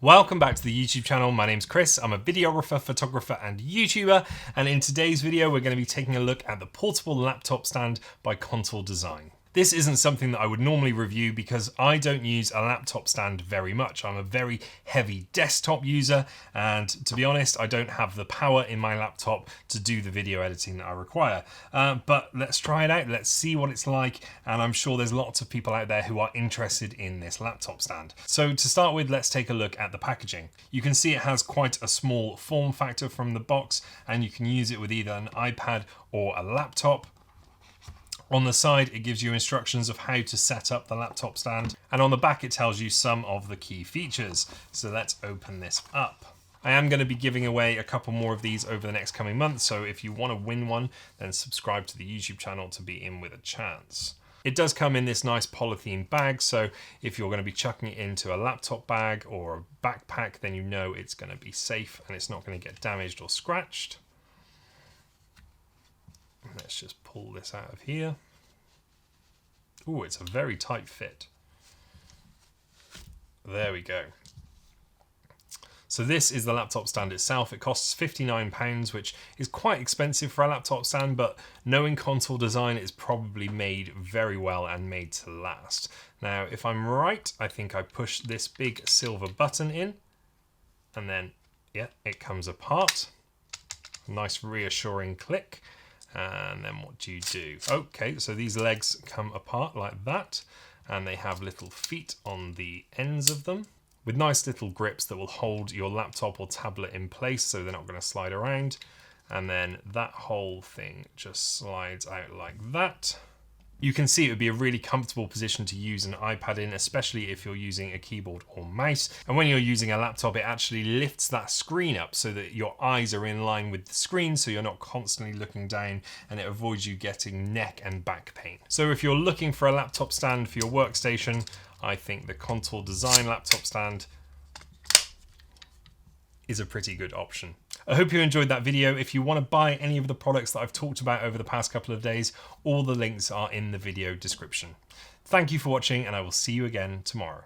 Welcome back to the YouTube channel. My name's Chris. I'm a videographer, photographer, and YouTuber. And in today's video, we're going to be taking a look at the portable laptop stand by Contour Design. This isn't something that I would normally review because I don't use a laptop stand very much. I'm a very heavy desktop user, and to be honest, I don't have the power in my laptop to do the video editing that I require. But let's try it out. Let's see what it's like, and I'm sure there's lots of people out there who are interested in this laptop stand. So to start with, let's take a look at the packaging. You can see it has quite a small form factor from the box, and you can use it with either an iPad or a laptop. On the side, it gives you instructions of how to set up the laptop stand, and on the back it tells you some of the key features. So let's open this up. I am going to be giving away a couple more of these over the next coming months, so if you want to win one, then subscribe to the YouTube channel to be in with a chance. It does come in this nice polythene bag, so if you're going to be chucking it into a laptop bag or a backpack, then you know it's going to be safe and it's not going to get damaged or scratched. Let's just pull this out of here. Oh, it's a very tight fit. There we go. So this is the laptop stand itself. It costs £59, which is quite expensive for a laptop stand, but knowing Contour Design, it's probably made very well and made to last. Now, if I'm right, I think I push this big silver button in, and then, yeah, it comes apart. Nice reassuring click. And then what do you do? Okay, so these legs come apart like that, and they have little feet on the ends of them with nice little grips that will hold your laptop or tablet in place so they're not going to slide around. And then that whole thing just slides out like that. You can see it would be a really comfortable position to use an iPad in, especially if you're using a keyboard or mouse. And when you're using a laptop, it actually lifts that screen up so that your eyes are in line with the screen, so you're not constantly looking down, and it avoids you getting neck and back pain. So if you're looking for a laptop stand for your workstation, I think the Contour Design laptop stand is a pretty good option. I hope you enjoyed that video. If you want to buy any of the products that I've talked about over the past couple of days, all the links are in the video description. Thank you for watching, and I will see you again tomorrow.